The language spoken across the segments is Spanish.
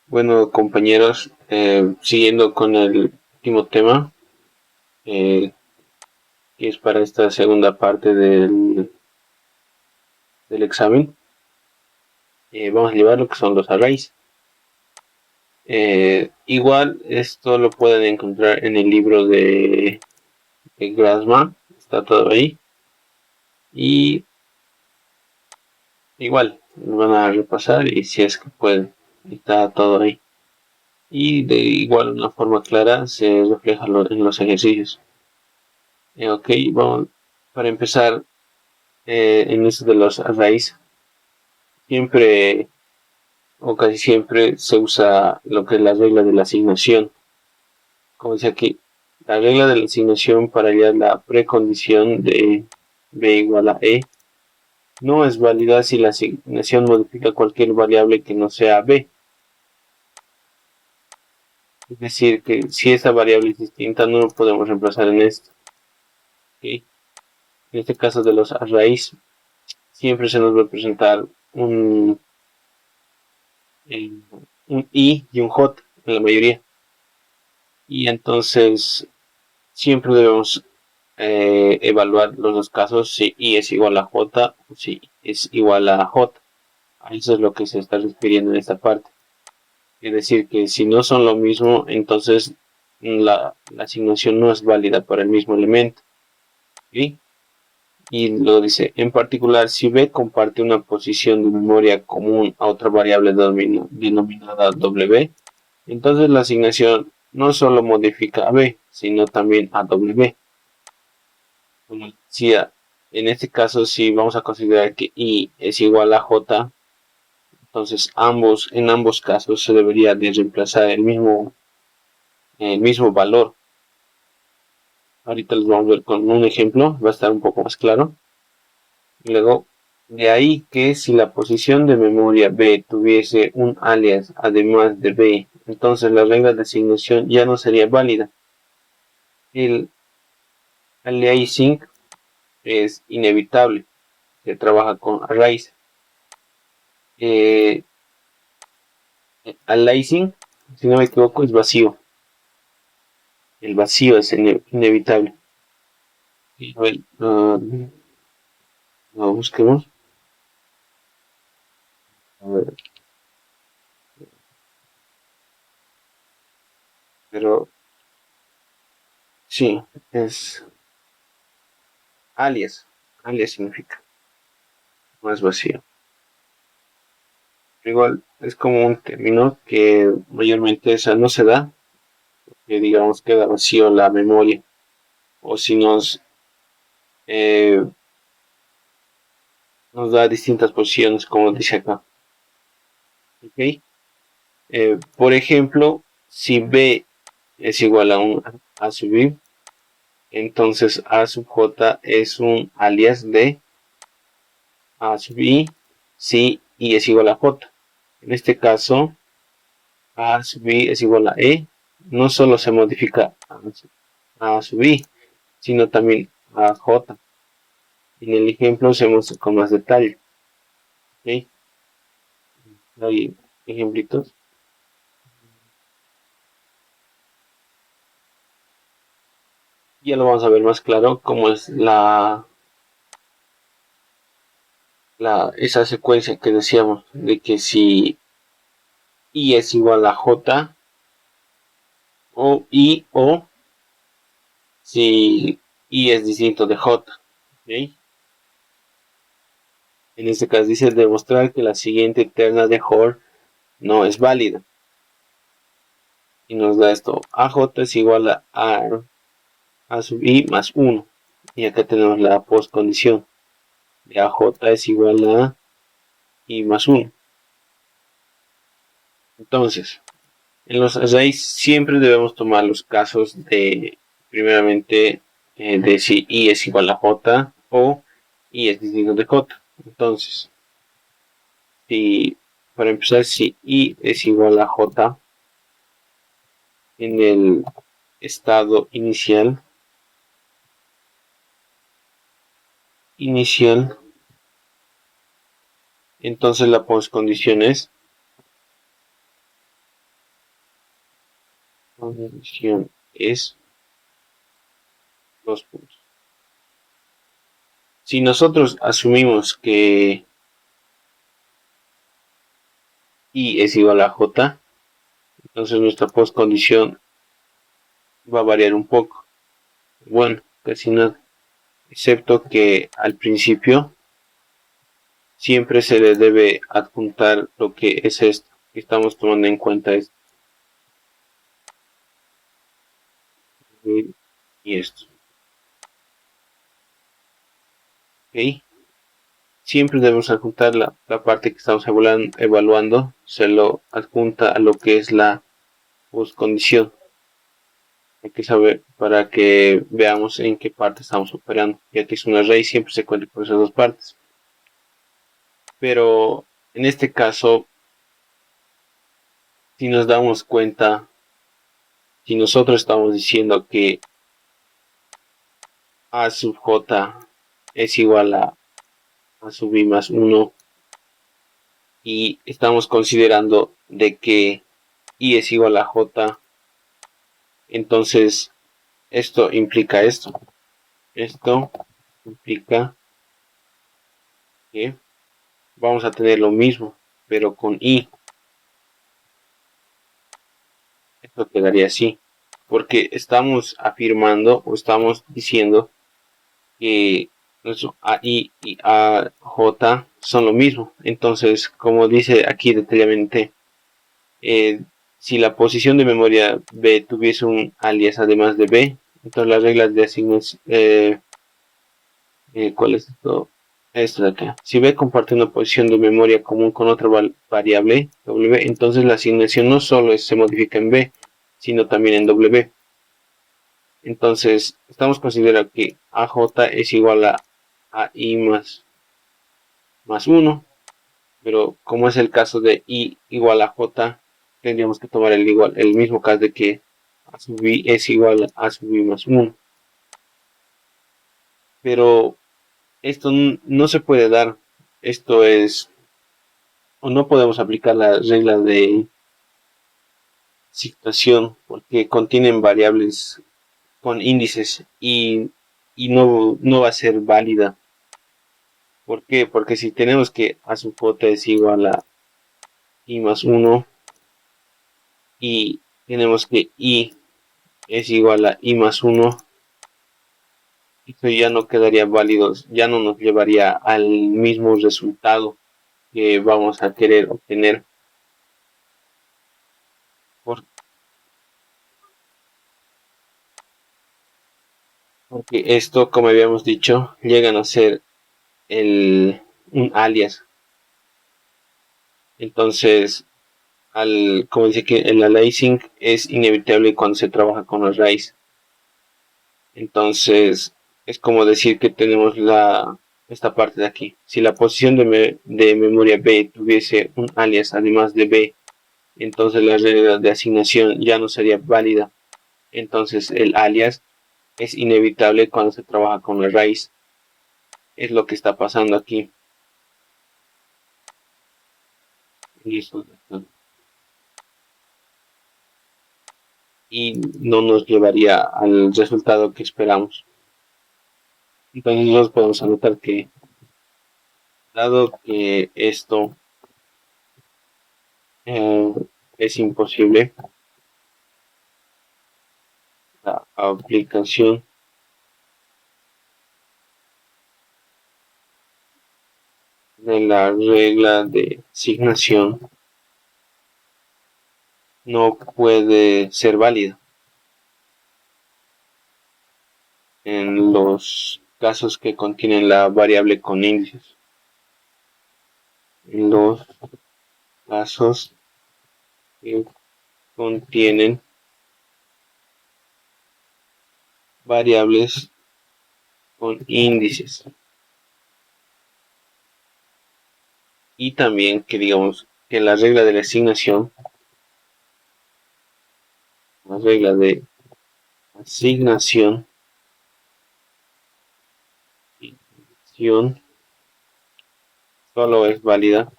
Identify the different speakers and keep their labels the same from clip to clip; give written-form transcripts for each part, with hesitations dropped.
Speaker 1: Bueno, compañeros, siguiendo con el último tema, eh, que es para esta segunda parte del examen, vamos a llevar lo que son los arrays. Igual, esto lo pueden encontrar en el libro de Grassmann, está todo ahí. Y igual, lo van a repasar y si es que pueden, está todo ahí. Y de igual una forma clara se refleja en los ejercicios. Ok, vamos, para empezar, en eso de los arrays, siempre o casi siempre se usa lo que es la regla de la asignación. Como dice aquí, la regla de la asignación para hallar la precondición de b igual a e no es válida si la asignación modifica cualquier variable que no sea b. Es decir, que si esta variable es distinta, no lo podemos reemplazar en esto. ¿Okay? En este caso de los arrays, siempre se nos va a presentar eh, un i y un j en la mayoría. Y entonces siempre debemos evaluar los dos casos si i es igual a j o si es igual a j. A eso es lo que se está refiriendo en esta parte. Es decir, que si no son lo mismo, entonces la asignación no es válida para el mismo elemento. ¿Sí? Y lo dice, en particular, si b comparte una posición de memoria común a otra variable denominada w, entonces la asignación no solo modifica a b, sino también a w. Como decía, en este caso, si vamos a considerar que i es igual a j, entonces en ambos casos se debería de reemplazar el mismo valor. Ahorita les vamos a ver con un ejemplo, va a estar un poco más claro. Luego, de ahí que si la posición de memoria b tuviese un alias además de b, entonces la regla de asignación ya no sería válida. El aliasing es inevitable, se trabaja con arrays. Aliasing, si no me equivoco, es vacío. El vacío es inevitable. A ver, lo busquemos. A ver, pero sí, es alias. Alias significa, no es vacío. Igual es como un término que mayormente no se da, que digamos queda vacío la memoria, o si eh, nos da distintas posiciones, como dice acá. ¿Okay? Por ejemplo, si b es igual a un a sub i, entonces a sub j es un alias de a sub i si i es igual a j. En este caso, a sub i es igual a e, no solo se modifica a sub i, sino también a j. En el ejemplo se muestra con más detalle. ¿Okay? Hay ejemplitos. Ya lo vamos a ver más claro cómo es esa secuencia que decíamos de que si i es igual a j o si i es distinto de j. ¿Okay? En este caso dice demostrar que la siguiente terna de Hoare no es válida. Y nos da esto, AJ es igual a sub i más 1. Y acá tenemos la postcondición de AJ es igual a i más 1. Entonces, en los arrays siempre debemos tomar los casos de, primeramente, de si i es igual a j o i es distinto de j. Entonces, para empezar, si i es igual a j en el estado inicial, entonces la postcondición es condición es dos puntos. Si nosotros asumimos que I es igual a J, entonces nuestra postcondición va a variar un poco. Bueno, casi nada. Excepto que al principio siempre se le debe adjuntar lo que es esto. Que estamos tomando en cuenta esto. Y esto. ¿Ok? Siempre debemos adjuntar la parte que estamos evaluando. Se lo adjunta a lo que es la postcondición. Hay que saber para que veamos en qué parte estamos operando. Ya que es un array, siempre se cuenta con esas dos partes. Pero en este caso, si nos damos cuenta, si nosotros estamos diciendo que A sub J es igual a sub I más 1 y estamos considerando de que I es igual a J, entonces esto implica esto. Esto implica que vamos a tener lo mismo, pero con I. Esto quedaría así, porque estamos afirmando o estamos diciendo que nuestro AI y AJ son lo mismo. Entonces, como dice aquí detalladamente, si la posición de memoria B tuviese un alias además de B, entonces las reglas de asignación, ¿cuál es esto? Esto de acá. Si B comparte una posición de memoria común con otra variable, W, entonces la asignación no solo se modifica en B, sino también en W. Entonces, estamos considerando que AJ es igual a I más 1, pero como es el caso de I igual a J, tendríamos que tomar el mismo caso de que A sub I es igual a sub I más 1. Pero esto no se puede dar. Esto es, o no podemos aplicar la regla de situación porque contienen variables con índices y no va a ser válida. ¿Por qué? Porque si tenemos que A sub J es igual a I más 1 y tenemos que I es igual a I más 1, esto ya no quedaría válido, ya no nos llevaría al mismo resultado que vamos a querer obtener. Porque esto, como habíamos dicho, llegan a ser un alias. Entonces, como dice que el aliasing es inevitable cuando se trabaja con arrays. Entonces, es como decir que tenemos esta parte de aquí. Si la posición de memoria B tuviese un alias además de B, entonces la regla de asignación ya no sería válida. Entonces, el alias es inevitable cuando se trabaja con arrays. Es lo que está pasando aquí. Listo. Y no nos llevaría al resultado que esperamos. Entonces nosotros podemos anotar que dado que esto eh, es imposible, la aplicación de la regla de asignación no puede ser válida en los casos que contienen la variable con índices. En los casos que contienen variables con índices. Y también que digamos que la regla de la asignación solo es válida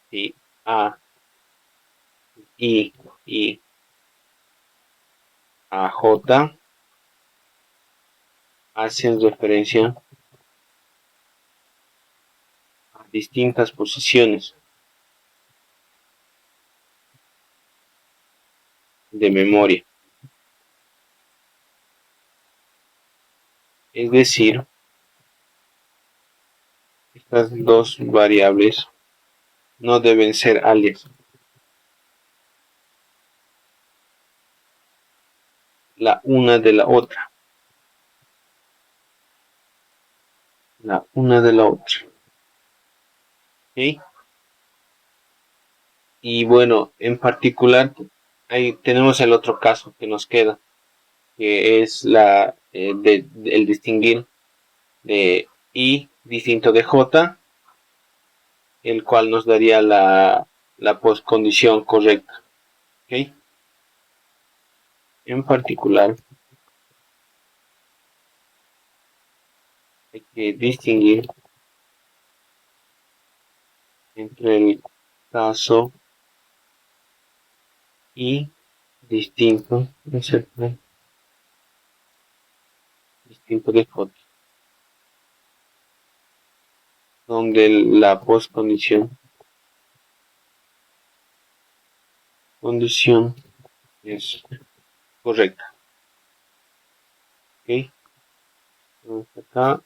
Speaker 1: si A, I I a J hacen referencia a distintas posiciones de memoria. Es decir, estas dos variables no deben ser alias. La una de la otra. La una de la otra. ¿Ok? Y bueno, en particular, ahí tenemos el otro caso que nos queda, que es el distinguir de I distinto de J, el cual nos daría la postcondición correcta. ¿Ok? En particular, hay que distinguir entre el caso I distinto, distinto de J, donde la postcondición es correcta. ¿Ok? Vamos acá.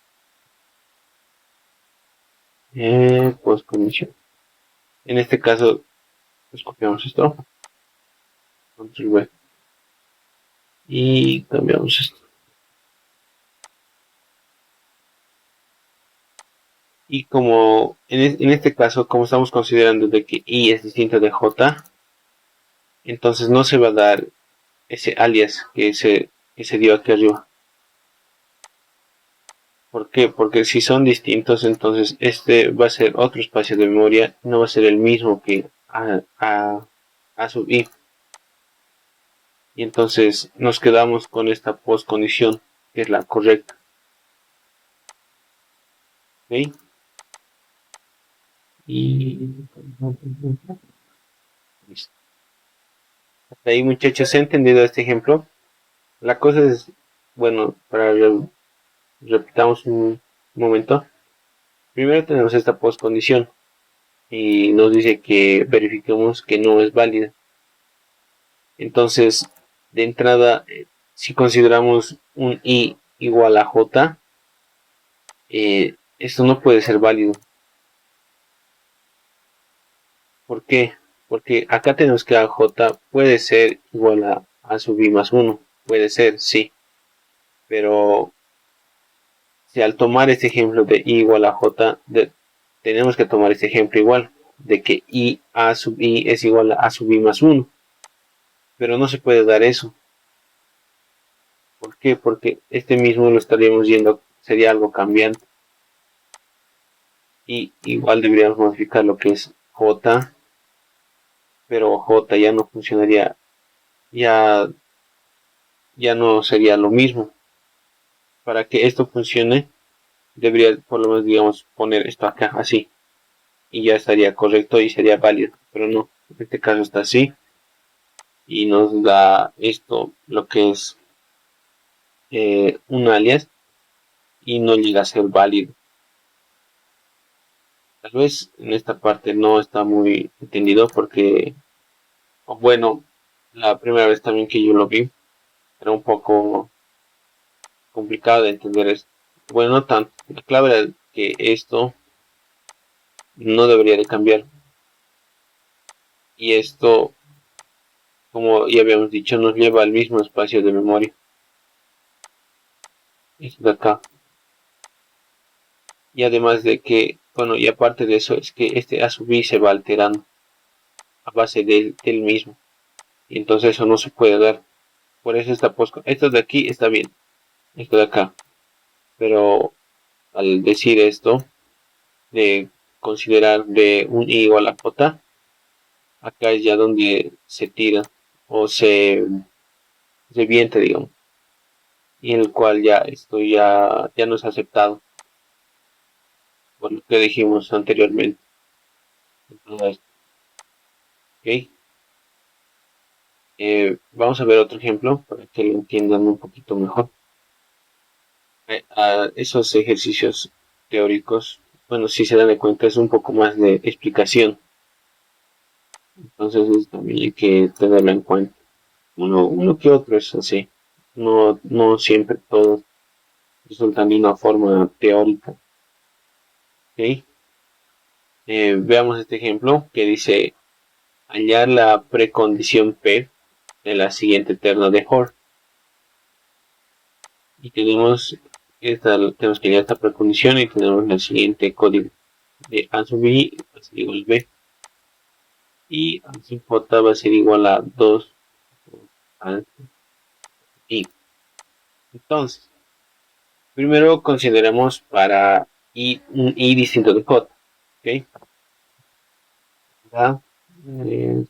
Speaker 1: Postcondición. En este caso, pues copiamos esto. Control V. Y cambiamos esto. Y como en este caso, como estamos considerando de que I es distinto de J, entonces no se va a dar ese alias que se dio aquí arriba. ¿Por qué? Porque si son distintos, entonces este va a ser otro espacio de memoria, no va a ser el mismo que A sub I. Y entonces nos quedamos con esta postcondición, que es la correcta. ¿Ok? Y listo. Hasta ahí, muchachos, ¿he entendido este ejemplo? La cosa es, bueno, repitamos un momento. Primero tenemos esta postcondición y nos dice que verifiquemos que no es válida. Entonces, de entrada, si consideramos un I igual a J, esto no puede ser válido. ¿Por qué? Porque acá tenemos que AJ puede ser igual a sub I más 1. Puede ser, sí. Pero si al tomar este ejemplo de I igual a J, tenemos que tomar este ejemplo igual, de que I a sub I es igual a sub I más 1. Pero no se puede dar eso. ¿Por qué? Porque este mismo lo estaríamos viendo, sería algo cambiante. Y igual deberíamos modificar lo que es J, pero J ya no funcionaría, ya, ya no sería lo mismo. Para que esto funcione, debería por lo menos, digamos, poner esto acá así. Y ya estaría correcto y sería válido. Pero no, en este caso está así. Y nos da esto, lo que es un alias. Y no llega a ser válido. Tal vez en esta parte no está muy entendido porque, bueno, la primera vez también que yo lo vi, era un poco complicado de entender esto. Bueno, no tanto. La clave era que esto no debería de cambiar. Y esto, como ya habíamos dicho, nos lleva al mismo espacio de memoria. Esto de acá. Y además de que, bueno, y aparte de eso, es que este a sub i se va alterando a base del mismo. Y entonces eso no se puede dar. Por eso esto de aquí está bien. Esto de acá. Pero al decir esto, de considerar de un i igual a j, acá es ya donde se tira o se viente, digamos. Y en el cual ya esto ya no es aceptado. Por lo que dijimos anteriormente. ¿Ok? Vamos a ver otro ejemplo para que lo entiendan un poquito mejor. A esos ejercicios teóricos, bueno, si se dan de cuenta, es un poco más de explicación. Entonces también hay que tenerlo en cuenta. Uno que otro es así. No siempre todos resultan de una forma teórica. ¿Ok? Veamos este ejemplo que dice hallar la precondición P de la siguiente terna de Hoare. Y tenemos tenemos que hallar esta precondición y tenemos el siguiente código de A sub I va a ser igual a B. Y A sub J va a ser igual a 2 A I. Entonces, primero consideremos para I un I distinto de J. ¿Ok? ¿Ya? Eh,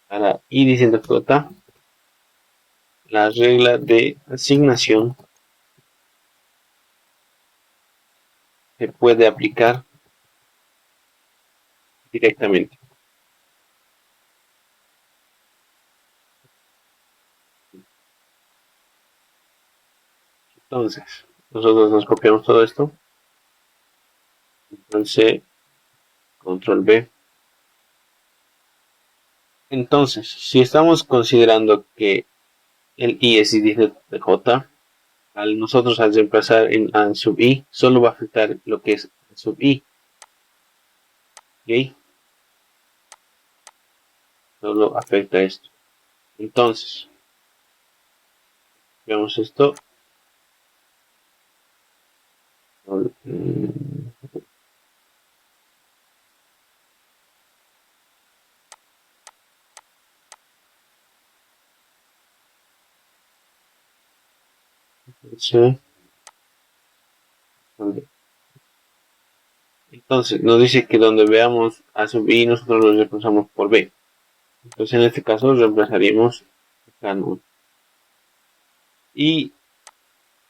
Speaker 1: para I distinto de J, la regla de asignación se puede aplicar directamente. Entonces, nosotros nos copiamos todo esto. Entonces, control B. Entonces, si estamos considerando que el I es distinto de J, nosotros al reemplazar en A sub I, solo va a afectar lo que es A sub I. ¿Ok? Solo afecta esto. Entonces, veamos esto. Sí. Entonces, nos dice que donde veamos A sub I, nosotros lo reemplazamos por B. Entonces, en este caso, reemplazaríamos acá, ¿no? Y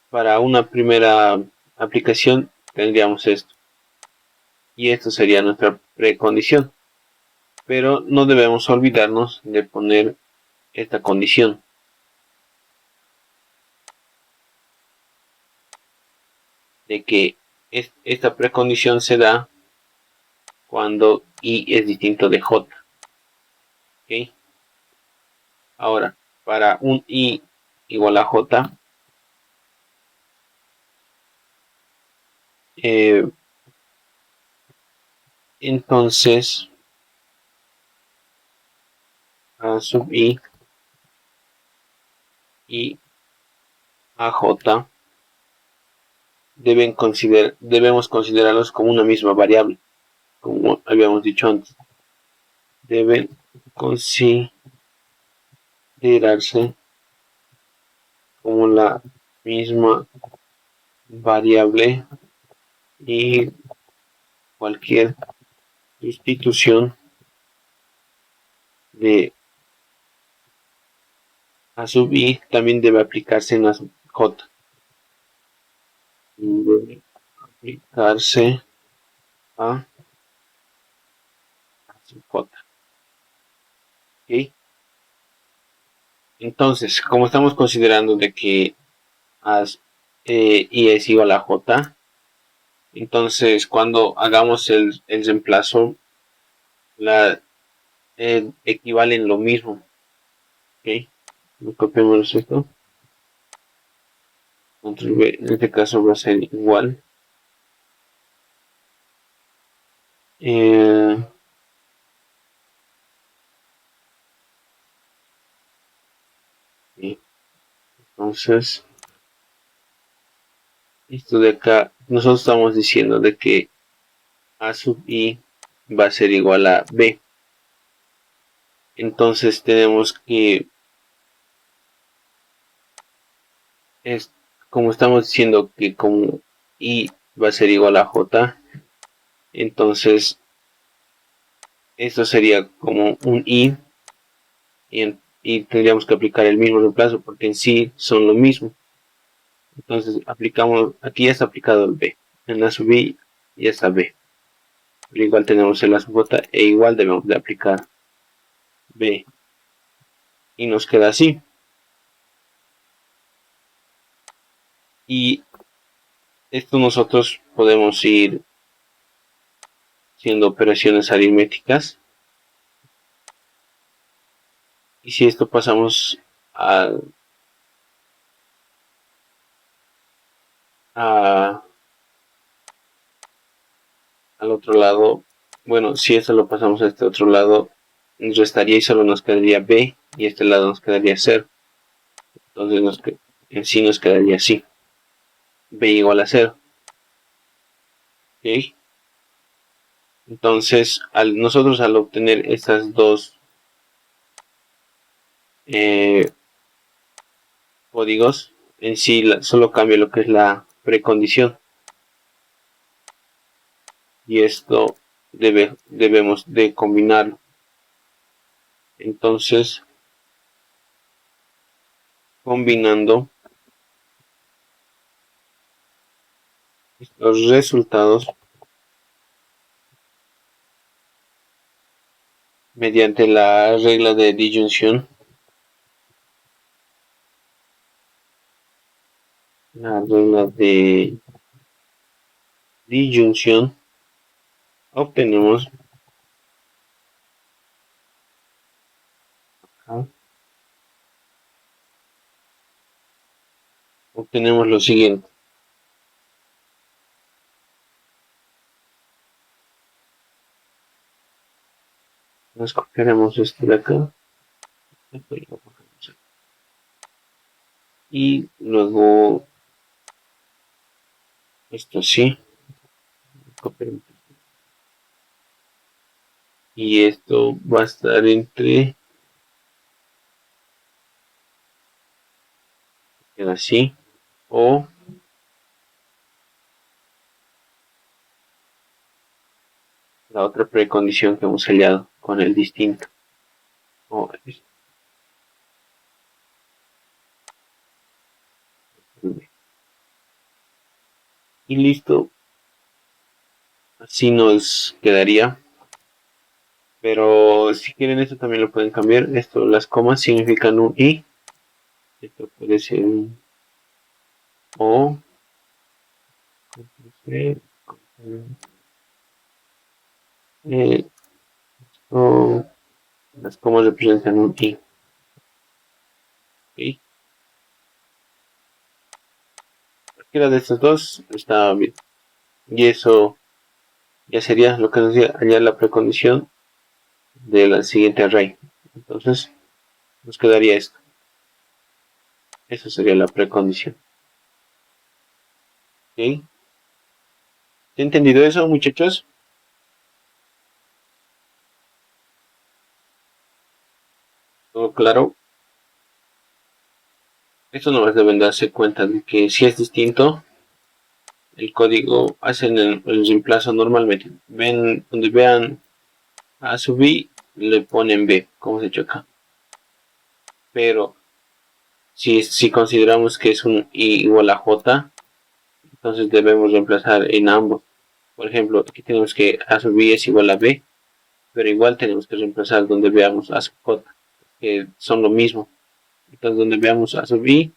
Speaker 1: para una primera aplicación tendríamos esto. Y esto sería nuestra precondición. Pero no debemos olvidarnos de poner esta condición. De que esta precondición se da cuando I es distinto de J. ¿Ok? Ahora, para un I igual a J, entonces A sub I y AJ debemos considerarlos como una misma variable, como habíamos dicho antes. Deben considerarse como la misma variable y cualquier sustitución de A sub I también debe aplicarse en A sub J. Debe aplicarse a sub J. ¿Ok? Entonces, como estamos considerando de que I es igual a J, entonces cuando hagamos el reemplazo, equivalen lo mismo. ¿Ok? Copiamos esto. Control V, en este caso va a ser igual. Entonces, esto de acá, nosotros estamos diciendo de que A sub I va a ser igual a B. Entonces tenemos que, como estamos diciendo que como I va a ser igual a J, entonces esto sería como un I y tendríamos que aplicar el mismo reemplazo porque en sí son lo mismo. Entonces aplicamos, aquí ya está aplicado el B, en A sub I ya está B. pero igual tenemos el A sub j e igual debemos de aplicar B. Y nos queda así. Y esto nosotros podemos ir haciendo operaciones aritméticas. Y si esto pasamos al otro lado, bueno, si esto lo pasamos a este otro lado, nos restaría y solo nos quedaría B, y este lado nos quedaría 0. Entonces en sí nos quedaría así, B igual a 0. ¿Okay? Entonces nosotros al obtener estas dos códigos, en sí solo cambia lo que es la precondición, y esto debemos de combinarlo. Entonces, combinando los resultados mediante la regla de disyunción, obtenemos lo siguiente. Nos copiaremos esto de acá y luego esto así, y esto va a estar entre así o la otra precondición que hemos hallado con el distinto. Y listo, así nos quedaría. Pero si quieren esto también lo pueden cambiar. Esto, las comas significan un i. Esto puede ser un o. O las comas representan un i. ¿Okay? Cualquiera de estos dos está bien. Y eso ya sería lo que nos daría la precondición de la siguiente array. Entonces nos quedaría esto. Eso sería la precondición. ¿Okay? ¿Se ha entendido eso, muchachos? ¿Todo claro? Esto nomás deben darse cuenta de que si es distinto, el código hacen el reemplazo normalmente. Ven, donde vean A sub i, le ponen B, como se ha hecho acá. Pero si consideramos que es un i igual a j, entonces debemos reemplazar en ambos. Por ejemplo, aquí tenemos que A sub i es igual a B, pero igual tenemos que reemplazar donde veamos A sub j, que son lo mismo. Entonces donde veamos A sub i,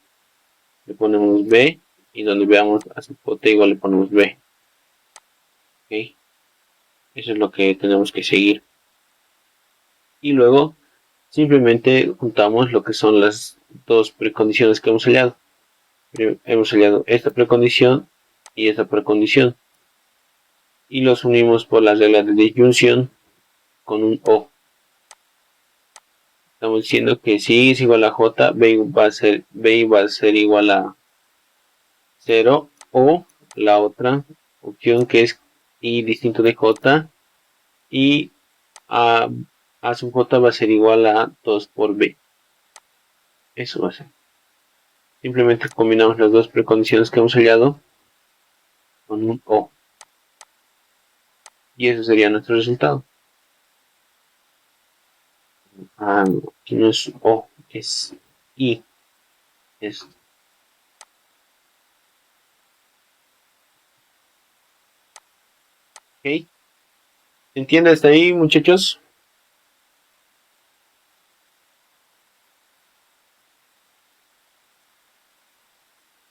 Speaker 1: le ponemos B, y donde veamos A sub j igual le ponemos B. ¿Okay? Eso es lo que tenemos que seguir. Y luego simplemente juntamos lo que son las dos precondiciones que hemos hallado. Hemos hallado esta precondición y esta precondición, y los unimos por la regla de disyunción con un o. Estamos diciendo que si es igual a j, b va a ser igual a 0, o la otra opción que es i distinto de j, y a sub j va a ser igual a 2 por b. Eso va a ser. Simplemente combinamos las dos precondiciones que hemos hallado con un o. Y eso sería nuestro resultado. Aquí no es o, es i. Es ok. ¿Entiende hasta ahí, muchachos?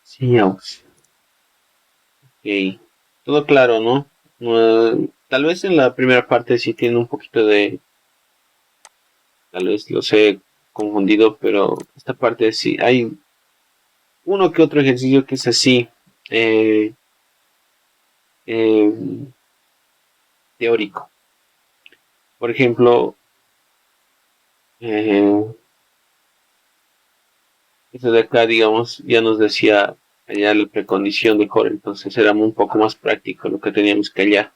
Speaker 1: Sí, vamos. Ok. Todo claro, ¿no? Tal vez en la primera parte sí tiene un poquito de, tal vez los he confundido, pero esta parte sí, hay uno que otro ejercicio que es así, eh, eh, teórico. Por ejemplo, eh, eso de acá, digamos, ya nos decía allá la precondición de core, entonces era un poco más práctico lo que teníamos que hallar.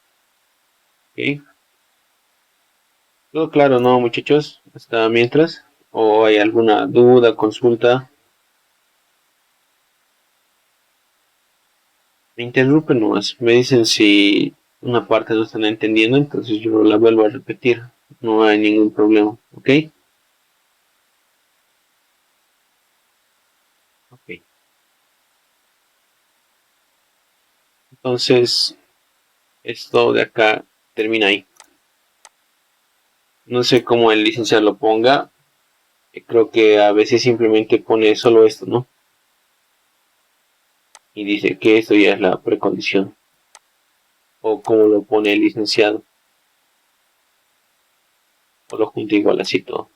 Speaker 1: ¿Ok? Todo claro, ¿no, muchachos? Hasta mientras. ¿O hay alguna duda, consulta? Me interrumpen nomás. Me dicen si una parte no están entendiendo, entonces yo la vuelvo a repetir. No hay ningún problema. ¿Ok? Ok. Entonces, esto de acá termina ahí. No sé cómo el licenciado lo ponga. Creo que a veces simplemente pone solo esto, ¿no? Y dice que esto ya es la precondición. O como lo pone el licenciado. O lo junta igual así todo.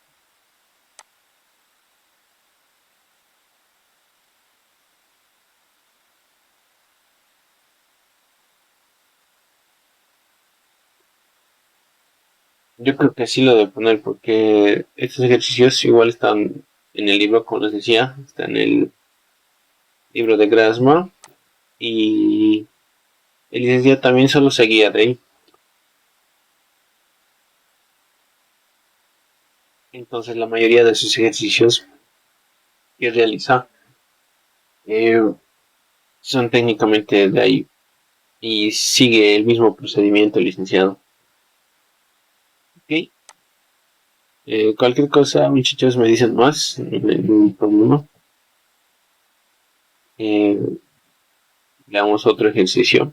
Speaker 1: Yo creo que así lo debe poner porque estos ejercicios igual están en el libro, como les decía, está en el libro de Grasma y el licenciado también solo seguía de ahí. Entonces la mayoría de sus ejercicios que realiza eh, son técnicamente de ahí y sigue el mismo procedimiento el licenciado. ¿Ok? Cualquier cosa, muchachos, me dicen más, no hay ningún problema. Eh, Veamos otro ejercicio.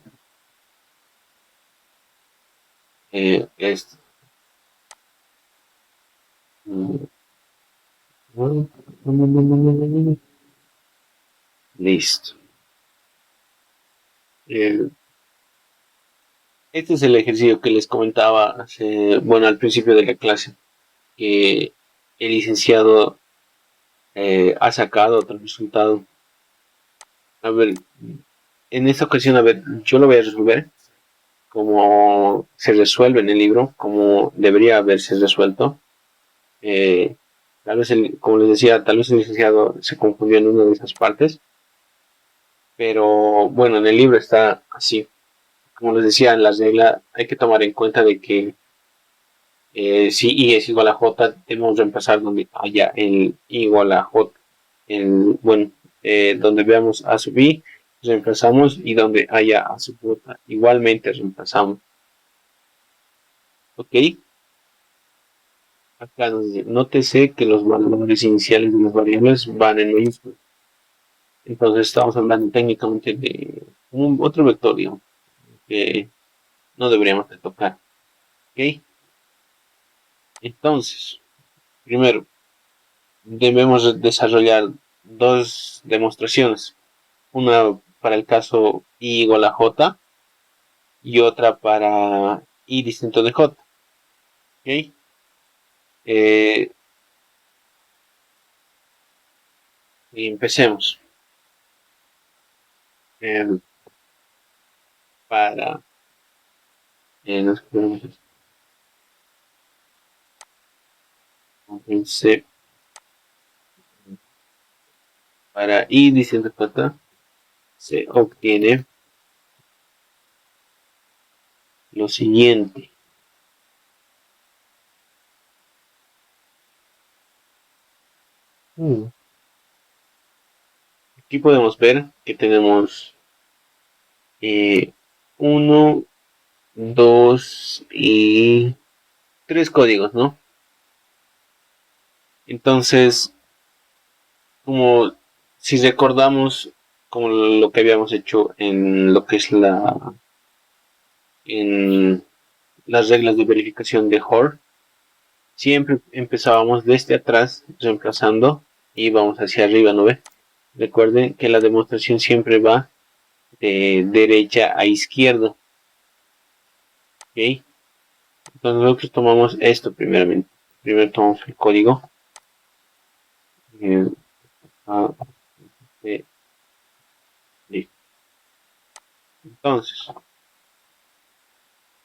Speaker 1: Este. Listo. Eh, este es el ejercicio que les comentaba bueno, al principio de la clase, que el licenciado ha sacado otro resultado. A ver, en esta ocasión, a ver, yo lo voy a resolver como se resuelve en el libro, como debería haberse resuelto. Eh, Tal vez, como les decía, tal vez el licenciado se confundió en una de esas partes, pero bueno, en el libro está así. Como les decía, en la regla hay que tomar en cuenta de que si I es igual a J, debemos reemplazar donde haya el I igual a J. Bueno, donde veamos A sub I, reemplazamos y donde haya A sub J, igualmente reemplazamos. ¿Ok? Acá nos dice, nótese que los valores iniciales de las variables van en mayúsculas. Entonces estamos hablando técnicamente de otro vectorio que no deberíamos de tocar. ¿Ok? Entonces, primero, debemos desarrollar dos demostraciones. Una para el caso I igual a J y otra para I distinto de J. ¿Ok? Eh, y empecemos. Eh, para... no sé, para I distinto de J se obtiene lo siguiente. Aquí podemos ver que tenemos 1, 2 y 3 códigos, ¿no? Entonces, como si recordamos como lo que habíamos hecho en lo que es en las reglas de verificación de HOR, siempre empezábamos desde atrás reemplazando y vamos hacia arriba, ¿no ve? Recuerden que la demostración siempre va de derecha a izquierda. ¿Ok? Entonces nosotros tomamos esto primeramente. Primero tomamos el código. Entonces,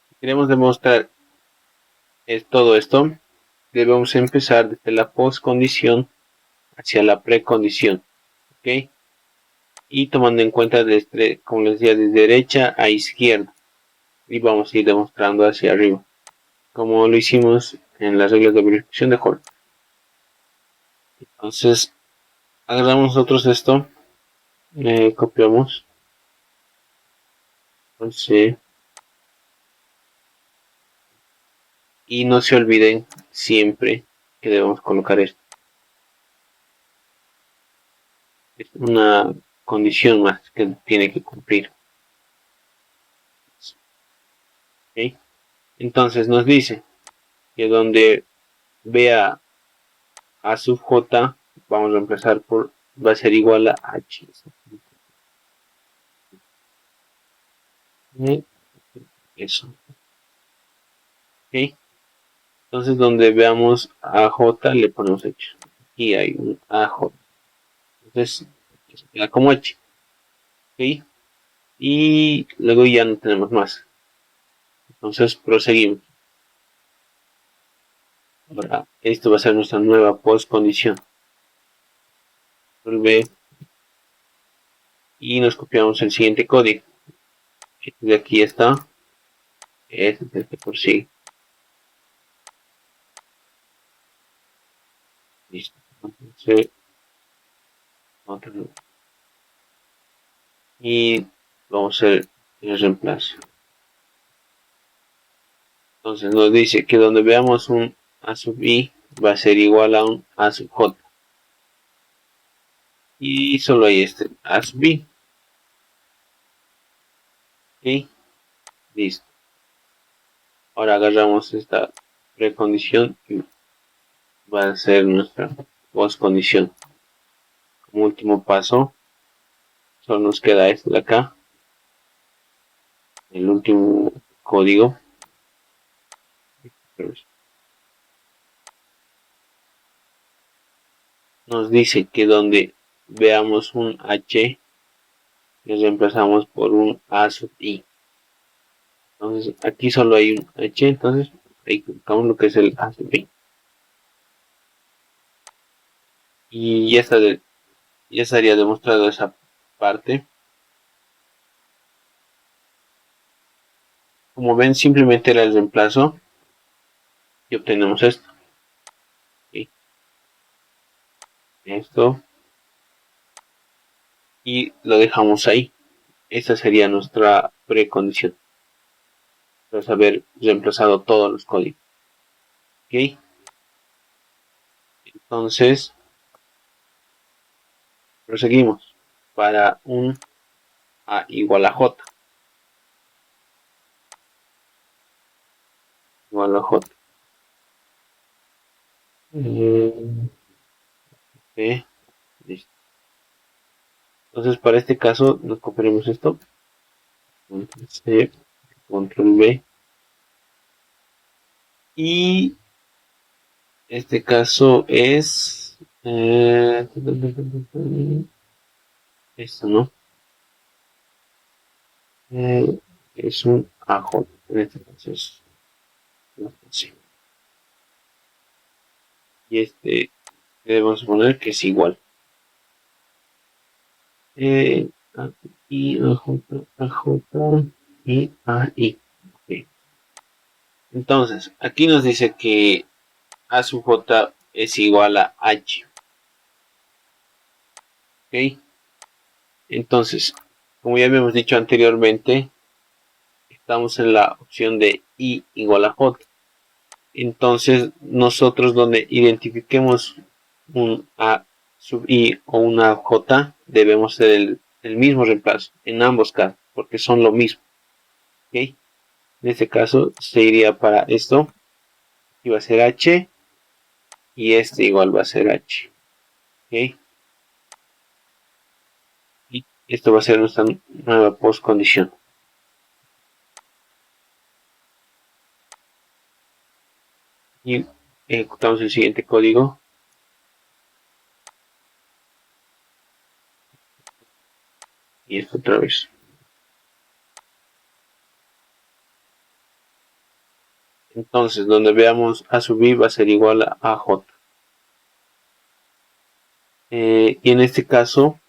Speaker 1: si queremos demostrar todo esto, debemos empezar desde la postcondición hacia la precondición. ¿Ok? Y tomando en cuenta desde, como les decía, de derecha a izquierda. Y vamos a ir demostrando hacia arriba, como lo hicimos en las reglas de verificación de Hall. Entonces, agarramos nosotros esto, copiamos, entonces, y no se olviden siempre que debemos colocar esto. Es una condición más que tiene que cumplir. ¿Okay? Entonces nos dice que donde vea a sub j, vamos a empezar por, va a ser igual a h. Eso. ¿Ok? Entonces donde veamos a j le ponemos h. Aquí hay un aj. Entonces queda como h. ¿Ok? Y luego ya no tenemos más. Entonces proseguimos. Ahora, esto va a ser nuestra nueva postcondición. Vuelve y nos copiamos el siguiente código. Este de aquí está. Este es el que prosigue. Listo. Entonces, y vamos a hacer el reemplazo. Entonces nos dice que donde veamos un a sub i va a ser igual a un a sub j. Y solo hay este a sub i. ¿Ok? Listo. Ahora agarramos esta precondición y va a ser nuestra postcondición. Como último paso, solo nos queda este de acá. El último código. Nos dice que donde veamos un h, le reemplazamos por un a sub i. Entonces aquí solo hay un h, entonces ahí colocamos lo que es el a sub i. Y ya estaría demostrado esa parte. Como ven, simplemente era el reemplazo y obtenemos esto. ¿Okay? Esto. Y lo dejamos ahí. Esta sería nuestra precondición. Tras haber reemplazado todos los códigos. ¿Ok? Entonces, proseguimos para un a igual a j. Igual a j. Okay, listo. Entonces, para este caso, nos copiaremos esto. Control C, Control V. Y este caso es esto, ¿no? Es un AJ. En este caso es así. Y este debemos poner que es igual. I, AJ, AJ y AI. Okay. Entonces, aquí nos dice que A sub J es igual a H. ¿Ok? Entonces, como ya habíamos dicho anteriormente, estamos en la opción de I igual a J. Entonces, nosotros donde identifiquemos un A sub I o una J, debemos hacer el mismo reemplazo en ambos casos, porque son lo mismo. ¿Ok? En este caso se iría para esto y va a ser H y este igual va a ser H. ¿Ok? Y esto va a ser nuestra nueva post condición. Y ejecutamos el siguiente código. Y esto otra vez. Entonces, donde veamos A sub I va a ser igual a J. Y en este caso,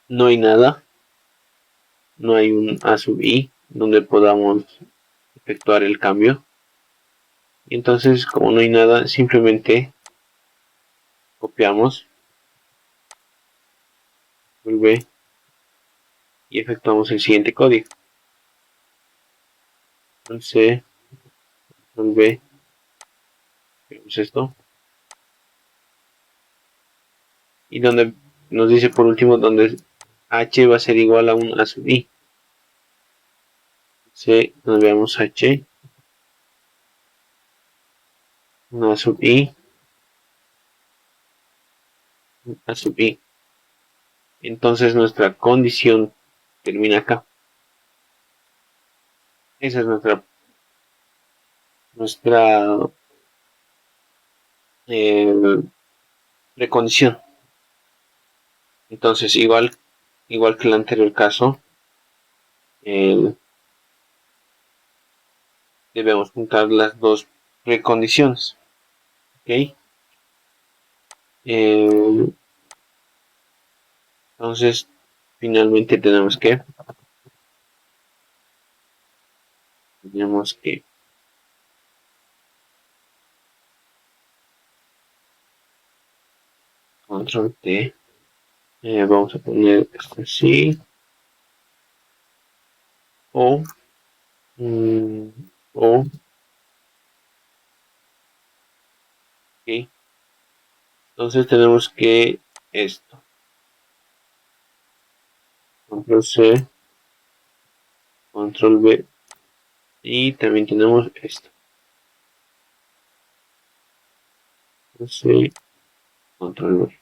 Speaker 1: no hay nada. No hay un A sub I donde podamos efectuar el cambio. Y entonces, como no hay nada, simplemente copiamos, vuelve y efectuamos el siguiente código. Entonces, vuelve, vemos esto. Y donde nos dice por último donde H va a ser igual a un A sub I. Entonces, donde veamos H, un A sub I, un A sub I. Entonces nuestra condición termina acá. Esa es nuestra precondición. Entonces, igual que el anterior caso, debemos juntar las dos precondiciones. ¿Ok? Entonces, finalmente tenemos que control T. Vamos a poner esto así. O ok. Entonces tenemos que esto. Control C, control V y también tenemos esto. C, control V.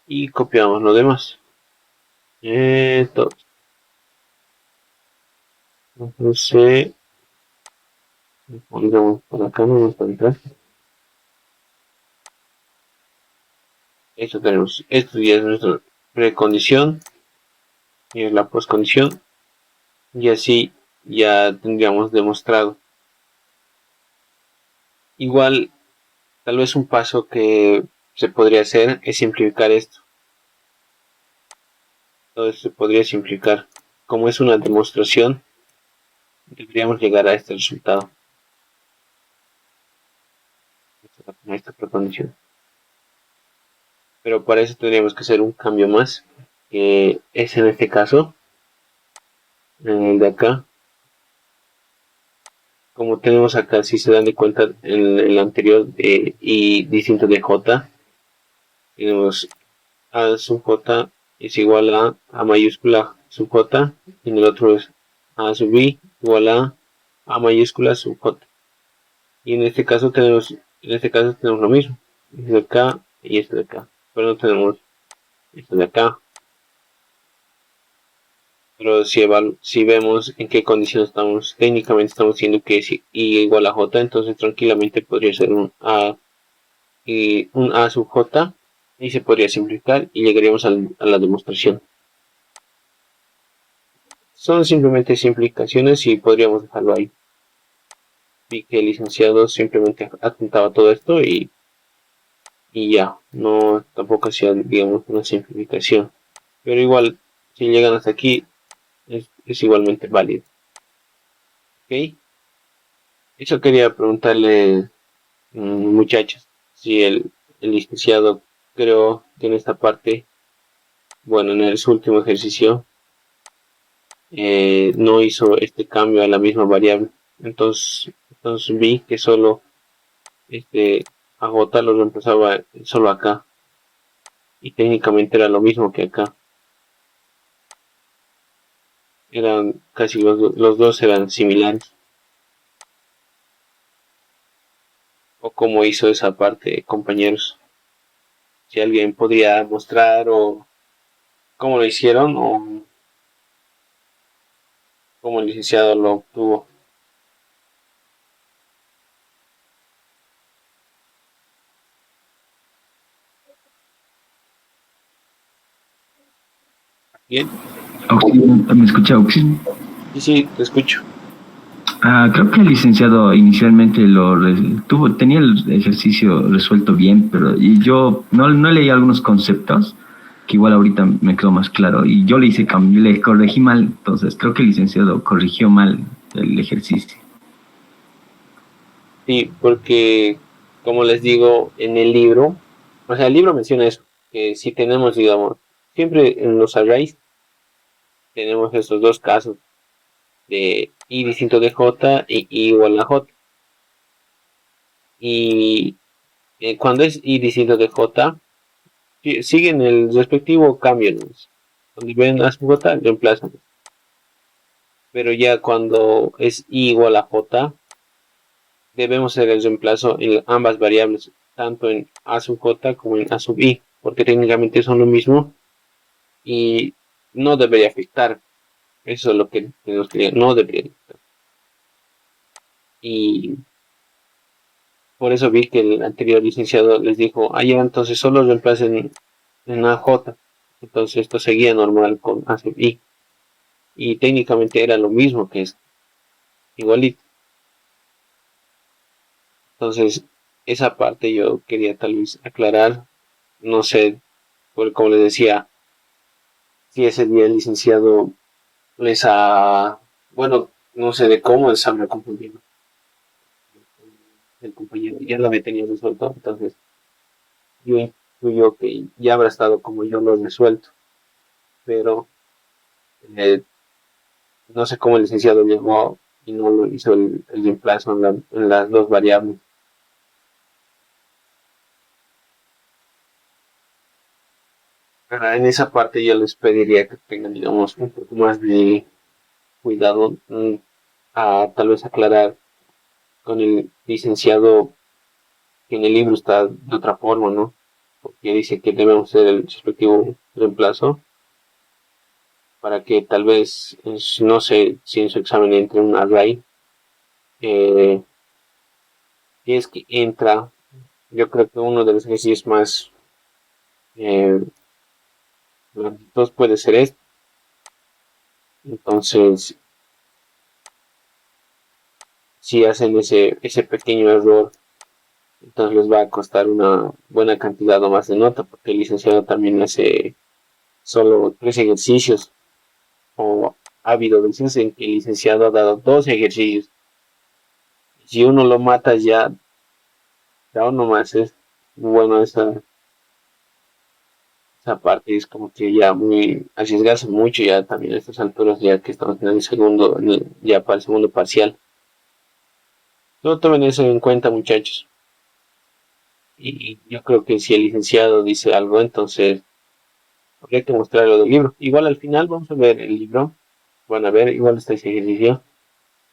Speaker 1: Y copiamos lo demás. Todo. Control C. Pondremos por acá, no nos falta. Esto tenemos. Esto ya es nuestra precondición. Y es la postcondición. Y así ya tendríamos demostrado. Igual, tal vez un paso que se podría hacer es simplificar esto. Todo esto se podría simplificar. Como es una demostración, deberíamos llegar a este resultado. Esta precondición. Pero para eso tendríamos que hacer un cambio más, que es en este caso, el de acá. Como tenemos acá, si se dan de cuenta, en el anterior y distinto de J, tenemos A sub J es igual a mayúscula sub J, y en el otro es A sub I igual a mayúscula sub J. Y en este caso tenemos lo mismo, este de acá y este de acá, pero no tenemos este de acá. Pero si vemos en qué condición estamos, técnicamente estamos diciendo que es I igual a J, entonces tranquilamente podría ser un A sub J y se podría simplificar y llegaríamos a la demostración. Son simplemente simplificaciones y podríamos dejarlo ahí. Vi que el licenciado simplemente adjuntaba todo esto y ya, no tampoco hacía, digamos, una simplificación. Pero igual, si llegan hasta aquí, es igualmente válido. ¿Ok? Eso quería preguntarle, muchachos, si el licenciado creo que en esta parte, bueno, en su último ejercicio, no hizo este cambio a la misma variable. Entonces vi que solo a J lo reemplazaba solo acá. Y técnicamente era lo mismo que acá. Eran casi los dos eran similares. O cómo hizo esa parte, compañeros. Si alguien podría mostrar o cómo lo hicieron o cómo el licenciado lo obtuvo. Bien,
Speaker 2: ¿Me escucha Auxi?
Speaker 1: sí, sí, te escucho.
Speaker 2: Creo que el licenciado inicialmente tenía el ejercicio resuelto bien, pero y yo no leí algunos conceptos que igual ahorita me quedó más claro y yo le corregí mal, entonces creo que el licenciado corrigió mal el ejercicio.
Speaker 1: Sí, porque como les digo en el libro, o sea, el libro menciona eso, que si tenemos, digamos, siempre en los arrays tenemos estos dos casos de i distinto de j y i igual a j. Y cuando es i distinto de j, siguen el respectivo cambio, ¿no? Donde ven a su j, reemplazan. Pero ya cuando es i igual a j, debemos hacer el reemplazo en ambas variables, tanto en a sub j como en a sub i, porque técnicamente son lo mismo y no debería afectar. Eso es lo que tenemos que decir, no debería afectar. Y por eso vi que el anterior licenciado les dijo, ah, ya, entonces solo reemplacen en AJ. Entonces esto seguía normal con A sub I. Y técnicamente era lo mismo que es igualito. Entonces, esa parte yo quería tal vez aclarar. No sé, porque como les decía, si ese día el licenciado les ha, bueno, no sé de cómo les habrá confundido el compañero, ya lo había tenido resuelto, entonces yo intuyo que ya habrá estado como yo lo he resuelto, pero eh, no sé cómo el licenciado llegó y no lo hizo el reemplazo en las dos variables. En esa parte yo les pediría que tengan, digamos, un poco más de cuidado a tal vez aclarar con el licenciado que en el libro está de otra forma, ¿no? Porque dice que debemos hacer el respectivo reemplazo para que tal vez, no sé si en su examen entre un array, eh, si es que entra, yo creo que uno de los ejercicios más eh, dos puede ser esto. Entonces, si hacen ese pequeño error, entonces les va a costar una buena cantidad o más de nota, porque el licenciado también hace solo 3 ejercicios, o ha habido veces en que el licenciado ha dado 2 ejercicios. Si uno lo mata ya uno más es bueno esa parte es como que ya muy arriesgarse mucho ya también a estas alturas ya que estamos en el segundo, ya para el segundo parcial. No tomen eso en cuenta, muchachos. Y yo creo que si el licenciado dice algo, entonces habría que mostrarlo del libro. Igual al final vamos a ver el libro, van a ver, igual está ese ejercicio,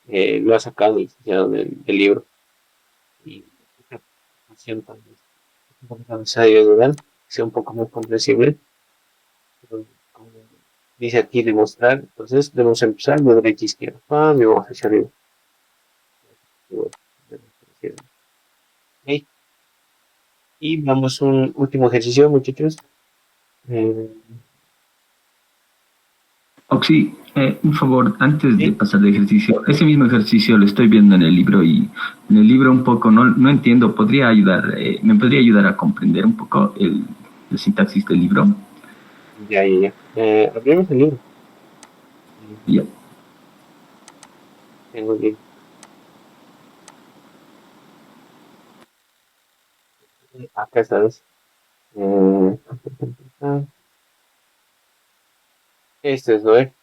Speaker 1: lo ha sacado el licenciado del libro. Y esta presentación tal vez un poco necesario de ver, que sea un poco más comprensible. Pero, como dice aquí demostrar, entonces debemos empezar de derecha a izquierda. Y vamos hacia arriba. Ok. Y vamos a un último ejercicio, muchachos. Eh,
Speaker 2: Oxy, un favor, antes de
Speaker 1: ¿Sí?
Speaker 2: pasar de ejercicio, ese mismo ejercicio lo estoy viendo en el libro y en el libro un poco no entiendo, ¿me podría ayudar a comprender un poco el sintaxis del libro?
Speaker 1: Ya, ya, ya. Abrimos el libro.
Speaker 2: Ya.
Speaker 1: Tengo el libro. Acá está, ¿ves? Este es, ¿no? Este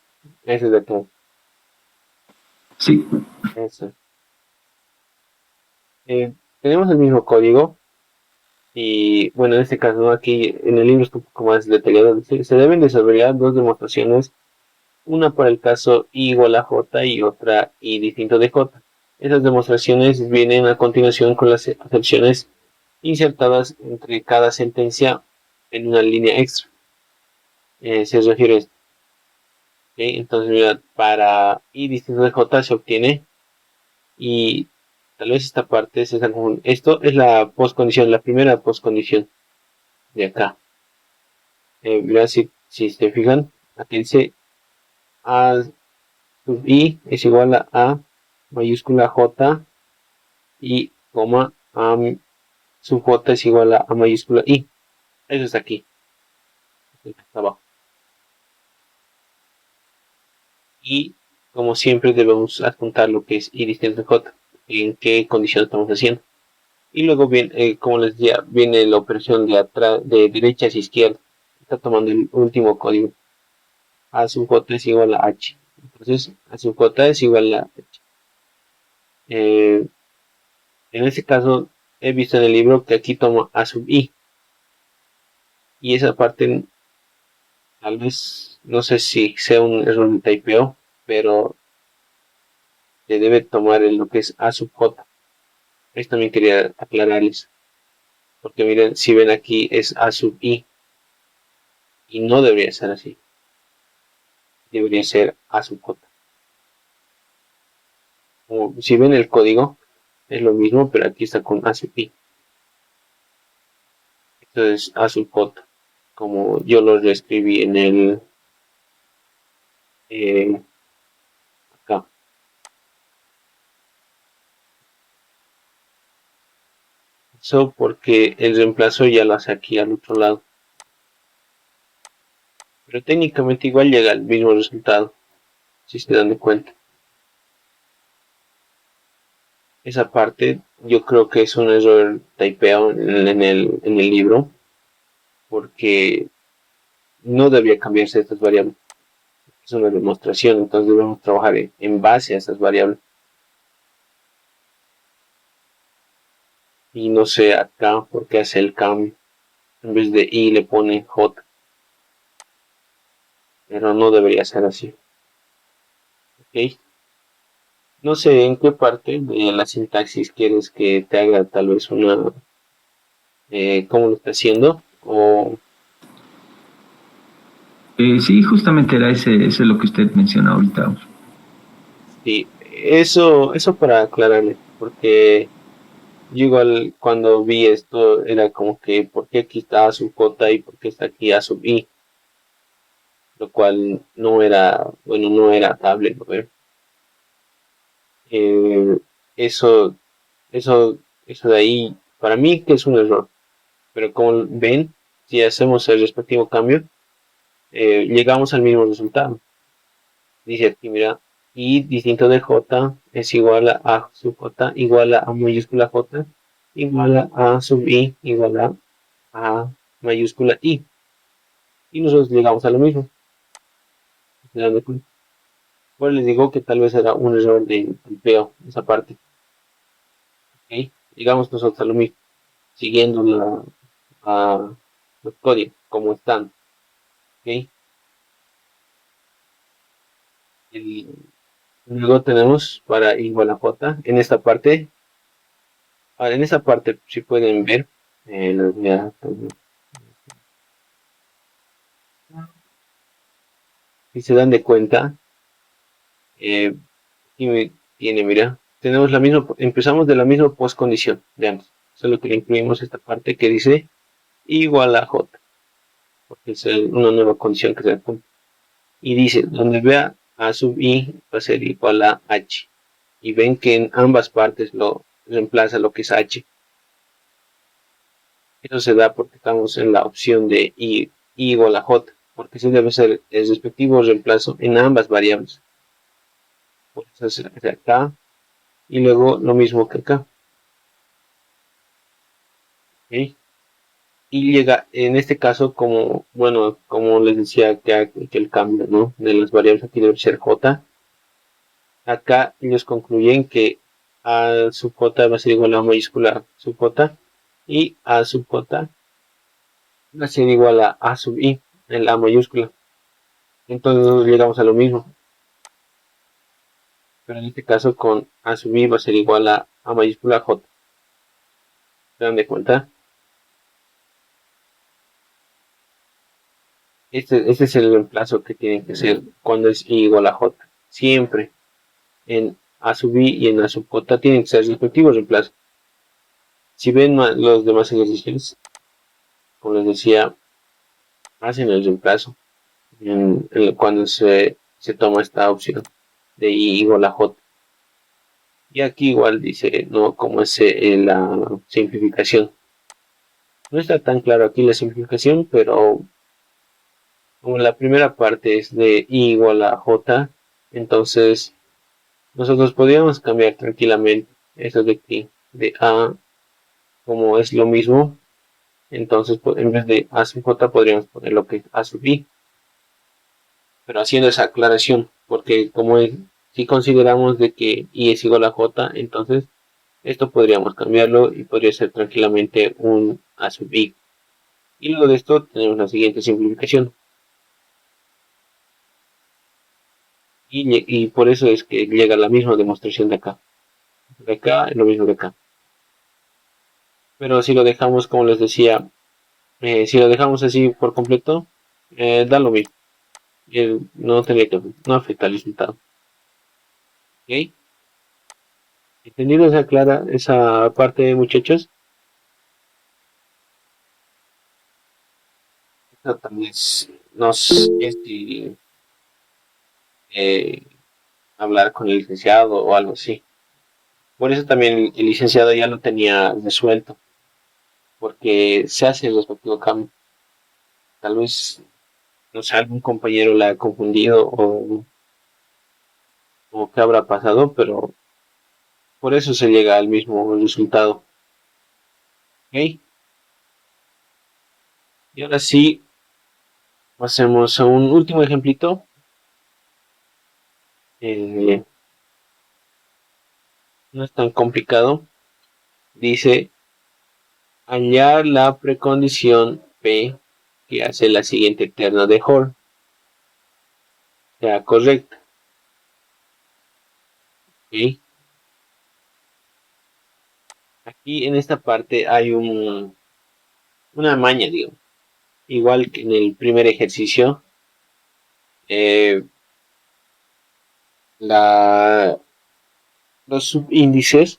Speaker 1: es de acá.
Speaker 2: Sí,
Speaker 1: Eso. Tenemos el mismo código y, bueno, en este caso, ¿no? Aquí en el libro está un poco más detallado. Se deben desarrollar dos demostraciones una para el caso I igual a J y otra I distinto de J. Esas demostraciones vienen a continuación con las acepciones insertadas entre cada sentencia en una línea extra. Se refiere a esto. ¿Okay? Entonces, mira, para I distinto de J se obtiene, y tal vez esta parte se está confundiendo. Esto es la postcondición, la primera postcondición de acá. Mira, si se fijan, aquí dice A sub I es igual a mayúscula J y coma A sub J es igual a mayúscula I. Eso está aquí, está abajo. Y como siempre debemos adjuntar lo que es I distinto de J, en qué condición estamos haciendo. Y luego viene, como les decía, viene la operación de atrás, de derecha hacia izquierda. Está tomando el último código. A sub J es igual a H. Entonces, A sub J es igual a H. En este caso, he visto en el libro que aquí toma A sub I. Y esa parte, tal vez, no sé si sea un error de typeo, pero se debe tomar en lo que es A sub J. Esto también quería aclararles. Porque miren, si ven aquí es A sub I. Y no debería ser así. Debería ser A sub J. Como si ven el código, es lo mismo, pero aquí está con A sub I. Esto es A sub J, como yo lo reescribí en el acá. Eso porque el reemplazo ya lo hace aquí al otro lado. Pero técnicamente igual llega al mismo resultado, si se dan de cuenta. Esa parte yo creo que es un error typeo en el libro, porque no debía cambiarse estas variables. Es una demostración, entonces debemos trabajar en base a estas variables. Y no sé acá por qué hace el cambio. En vez de I le pone J. Pero no debería ser así. ¿Ok? No sé en qué parte de la sintaxis quieres que te haga tal vez una... cómo lo está haciendo. O...
Speaker 2: Sí, justamente era eso es lo que usted menciona ahorita.
Speaker 1: Sí, eso para aclararle. Porque yo igual cuando vi esto era como que ¿por qué aquí está A sub J y por qué está aquí A sub I? Lo cual no era, bueno, no era tablet, ¿no? Eh, eso, eso de ahí, para mí que es un error. Pero como ven, si hacemos el respectivo cambio, llegamos al mismo resultado. Dice aquí, mira, I distinto de J es igual a sub J igual a mayúscula J igual a sub I igual a mayúscula I. Y nosotros llegamos a lo mismo. Pues les digo que tal vez era un error de tipeo esa parte. ¿Okay? Llegamos nosotros a lo mismo, siguiendo los códigos como están. ¿Okay? Luego tenemos para igual a J en esta parte. Ahora, en esta parte, si pueden ver, si se dan de cuenta, aquí tiene, mira, tenemos la misma, empezamos de la misma postcondición, veamos, solo que le incluimos esta parte que dice igual a J, porque es una nueva condición que se apunta. Y dice, donde vea A sub I va a ser igual a H. Y ven que en ambas partes lo reemplaza lo que es H. Eso se da porque estamos en la opción de I igual a J, porque ese debe ser el respectivo reemplazo en ambas variables. Por eso es de acá y luego lo mismo que acá. ¿Okay? Y llega en este caso como, bueno, como les decía que el cambio, ¿no? De las variables aquí debe ser J. Acá ellos concluyen que A sub J va a ser igual a mayúscula sub J y A sub J va a ser igual a sub I en la mayúscula. Entonces llegamos a lo mismo. Pero en este caso con A sub I va a ser igual a mayúscula J. ¿Se dan de cuenta? Este es el reemplazo que tiene que ser cuando es I igual a J. Siempre en A sub I y en A sub J tienen que ser respectivos reemplazos. Si ven los demás ejercicios, como les decía, hacen el reemplazo cuando se toma esta opción de I igual a J. Y aquí igual dice, no, como es la simplificación. No está tan claro aquí la simplificación, pero como la primera parte es de I igual a J, entonces nosotros podríamos cambiar tranquilamente eso de aquí, de A, como es lo mismo, entonces en vez de A sub J podríamos poner lo que es A sub I, pero haciendo esa aclaración, porque como es, si consideramos de que I es igual a J, entonces esto podríamos cambiarlo y podría ser tranquilamente un A sub I. Y luego de esto tenemos la siguiente simplificación. Y por eso es que llega la misma demostración de acá. De acá es lo mismo de acá. Pero si lo dejamos, como les decía, si lo dejamos así por completo, da lo mismo. No tendría que, no afecta al resultado. ¿Ok? ¿Entendido esa clara esa parte, muchachos? Eso también no sé si hablar con el licenciado o algo así. Por eso también el licenciado ya lo tenía resuelto, porque se hace el respectivo cambio. Tal vez, no sé, algún compañero la ha confundido o qué habrá pasado, pero por eso se llega al mismo resultado. ¿Ok? Y ahora sí, pasemos a un último ejemplito. Eh, no es tan complicado. Dice, hallar la precondición P que hace la siguiente terna de Hall sea correcta. ¿Ok? Aquí en esta parte hay una maña, digo. Igual que en el primer ejercicio, eh, los subíndices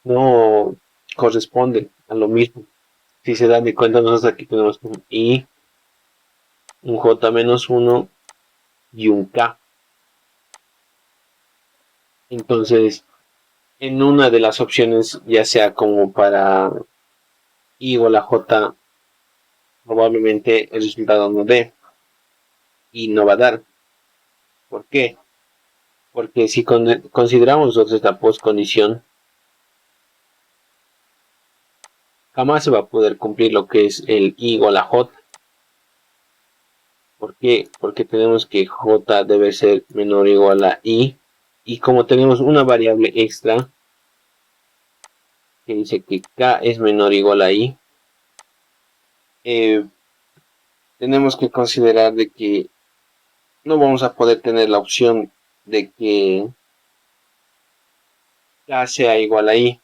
Speaker 1: no corresponden a lo mismo. Si se dan de cuenta, nosotros aquí tenemos un I, un J-1 y un K. Entonces, en una de las opciones, ya sea como para I o la J, probablemente el resultado no dé y no va a dar. ¿Por qué? Porque si consideramos nosotros esta postcondición, jamás se va a poder cumplir lo que es el I o la J. ¿Por qué? Porque tenemos que J debe ser menor o igual a I. Y como tenemos una variable extra que dice que K es menor o igual a I, tenemos que considerar de que no vamos a poder tener la opción de que K sea igual a I.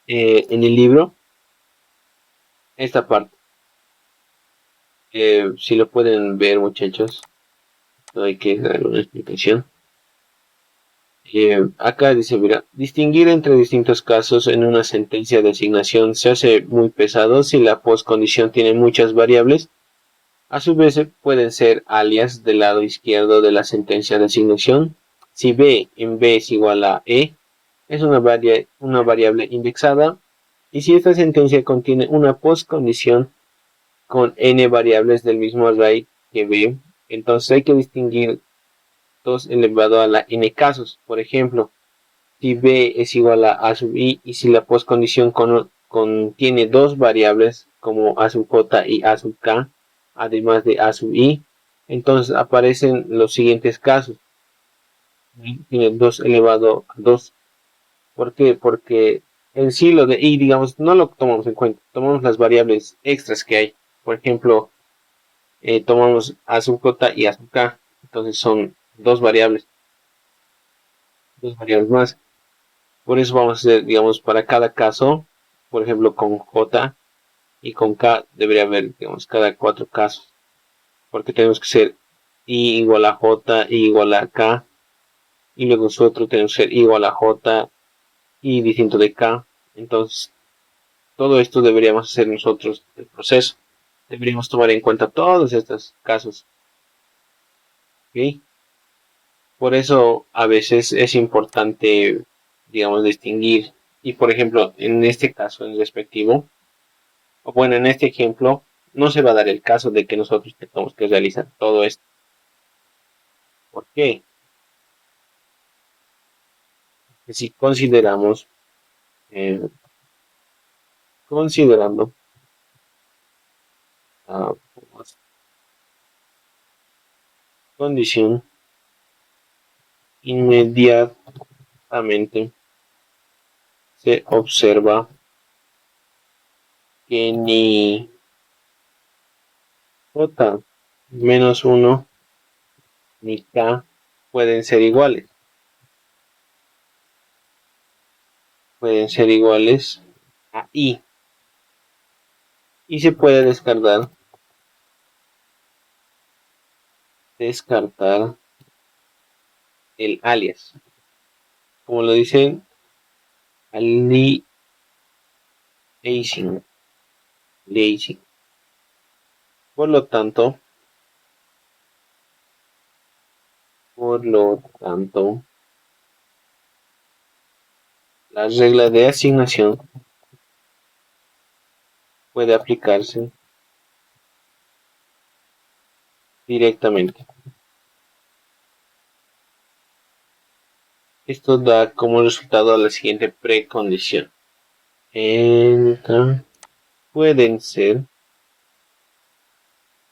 Speaker 1: En el libro, esta parte, si lo pueden ver, muchachos, no hay que dar una explicación. Acá dice, mira, distinguir entre distintos casos en una sentencia de asignación se hace muy pesado si la postcondición tiene muchas variables. A su vez pueden ser alias del lado izquierdo de la sentencia de asignación. Si B en B es igual a E, es una variable indexada. Y si esta sentencia contiene una postcondición con n variables del mismo array que B, entonces hay que distinguir 2 elevado a la n casos. Por ejemplo, si B es igual a sub I y si la postcondición contiene dos variables como a sub J y a sub K, además de a sub I, entonces aparecen los siguientes casos. Tiene 2 elevado a 2. ¿Por qué? Porque en sí lo de I, digamos, no lo tomamos en cuenta. Tomamos las variables extras que hay. Por ejemplo, tomamos a sub j y a sub k, entonces son dos variables más. Por eso vamos a hacer, digamos, para cada caso, por ejemplo, con j y con k debería haber, digamos, cada 4 casos, porque tenemos que ser i igual a j, i igual a k, y luego nosotros tenemos que ser i igual a j y distinto de k. Entonces, todo esto deberíamos hacer nosotros el proceso. Deberíamos tomar en cuenta todos estos casos. ¿Ok? Por eso a veces es importante, digamos, distinguir. Y por ejemplo, en este caso en respectivo, o bueno, en este ejemplo, no se va a dar el caso de que nosotros tengamos que realizar todo esto. ¿Por qué? Porque si consideramos, considerando, uh, condición, inmediatamente se observa que ni j menos 1 ni k pueden ser iguales. Pueden ser iguales a i. Y se puede descartar el alias. Como lo dicen, aliasing. Por lo tanto, la regla de asignación puede aplicarse directamente. Esto da como resultado la siguiente precondición. Pueden ser,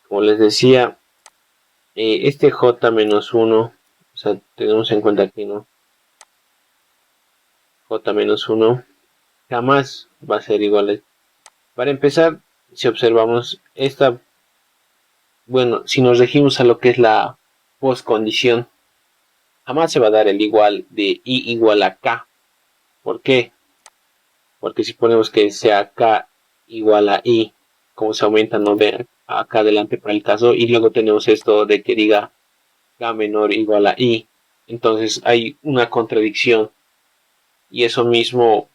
Speaker 1: como les decía, este j-1, o sea, tenemos en cuenta aquí, ¿no? j-1 jamás va a ser igual a... Para empezar, si observamos esta, bueno, si nos regimos a lo que es la postcondición, jamás se va a dar el igual de i igual a k. ¿Por qué? Porque si ponemos que sea k igual a i, como se aumenta, no ve acá adelante para el caso, y luego tenemos esto de que diga k menor igual a i, entonces hay una contradicción, y eso mismo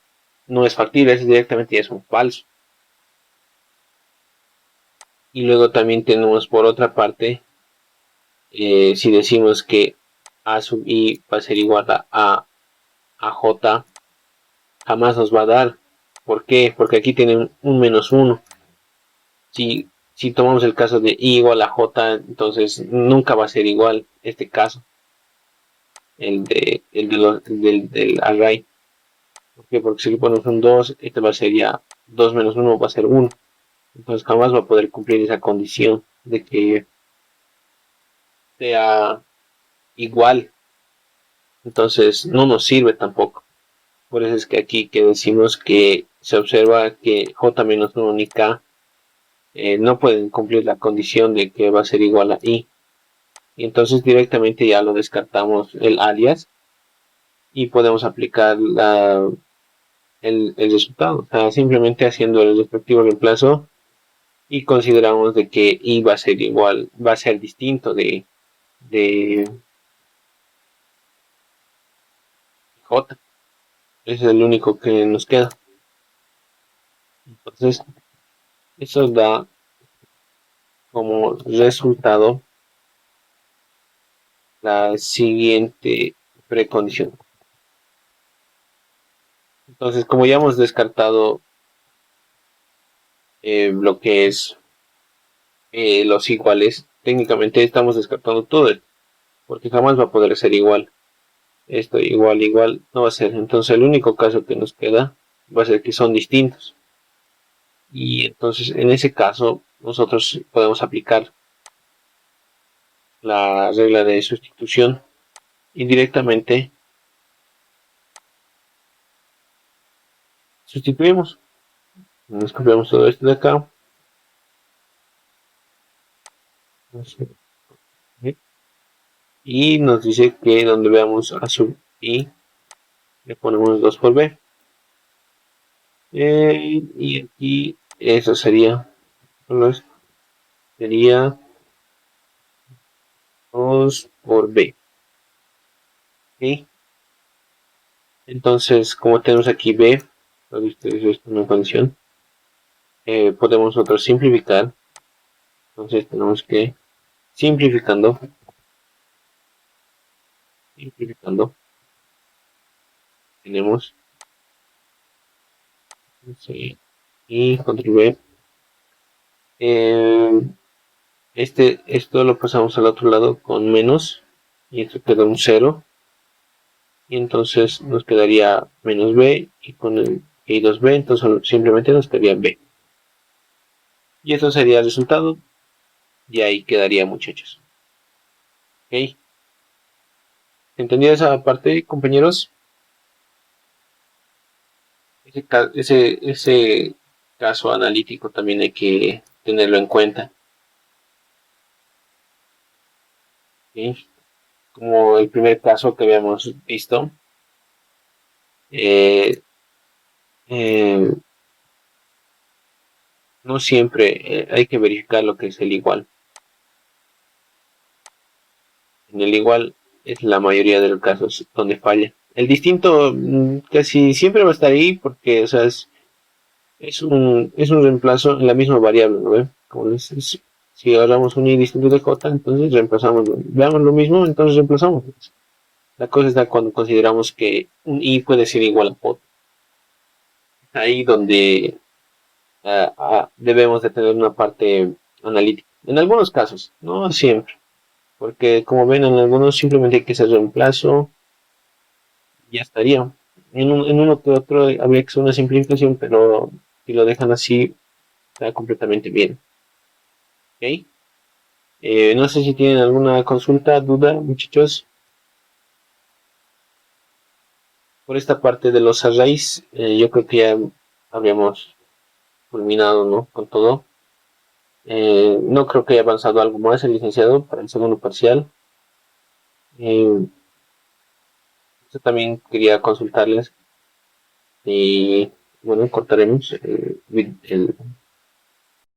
Speaker 1: no es factible, es directamente es un falso. Y luego también tenemos por otra parte, si decimos que a sub i va a ser igual a j, jamás nos va a dar. ¿Por qué? Porque aquí tienen un menos 1. Si tomamos el caso de i igual a j, entonces nunca va a ser igual este caso, del array. ¿Por qué? Porque si le ponemos un 2, este va a ser ya 2 menos 1 va a ser 1. Entonces jamás va a poder cumplir esa condición de que sea igual. Entonces no nos sirve tampoco. Por eso es que aquí que decimos que se observa que j-1 ni k no pueden cumplir la condición de que va a ser igual a i. Y entonces directamente ya lo descartamos el alias y podemos aplicar el resultado. O sea, simplemente haciendo el respectivo reemplazo y consideramos de que i va a ser igual, va a ser distinto de j. Ese es el único que nos queda. Entonces, eso da como resultado la siguiente precondición. Entonces, como ya hemos descartado lo que es los iguales, técnicamente estamos descartando todo, porque jamás va a poder ser igual. Esto igual, no va a ser. Entonces, el único caso que nos queda va a ser que son distintos. Y entonces, en ese caso, nosotros podemos aplicar la regla de sustitución y directamente sustituimos. Nos copiamos todo esto de acá Y nos dice que donde veamos a sub i le ponemos 2 por b. Y aquí eso sería, sería 2 por b. ¿Okay? Entonces, como tenemos aquí b, es una condición, podemos nosotros simplificar. Entonces tenemos que simplificando, tenemos sí, y control v. Esto lo pasamos al otro lado con menos y esto queda un 0 y entonces nos quedaría menos b y con el y 2b, entonces simplemente nos quedaría b. Y esto sería el resultado y ahí quedaría, muchachos. ¿Ok? ¿Entendía esa parte, compañeros? Ese caso analítico también hay que tenerlo en cuenta. ¿Okay? Como el primer caso que habíamos visto, eh, eh, no siempre hay que verificar lo que es el igual. En el igual es la mayoría de los casos donde falla. El distinto casi siempre va a estar ahí porque, o sea, es un reemplazo en la misma variable, ¿no ve? Como si hablamos un i distinto de j, entonces reemplazamos, veamos lo mismo, entonces reemplazamos. La cosa está cuando consideramos que un i puede ser igual a j. Ahí donde debemos de tener una parte analítica. En algunos casos, no siempre. Porque como ven, en algunos simplemente hay que hacer reemplazo y ya estaría. En uno que otro habría que hacer una simplificación, pero si lo dejan así, está completamente bien. ¿Ok? No sé si tienen alguna consulta, duda, muchachos. Por esta parte de los arrays, yo creo que ya habríamos culminado, ¿no? Con todo. No creo que haya avanzado algo más el licenciado para el segundo parcial. Eh, Yo también quería consultarles y bueno, cortaremos el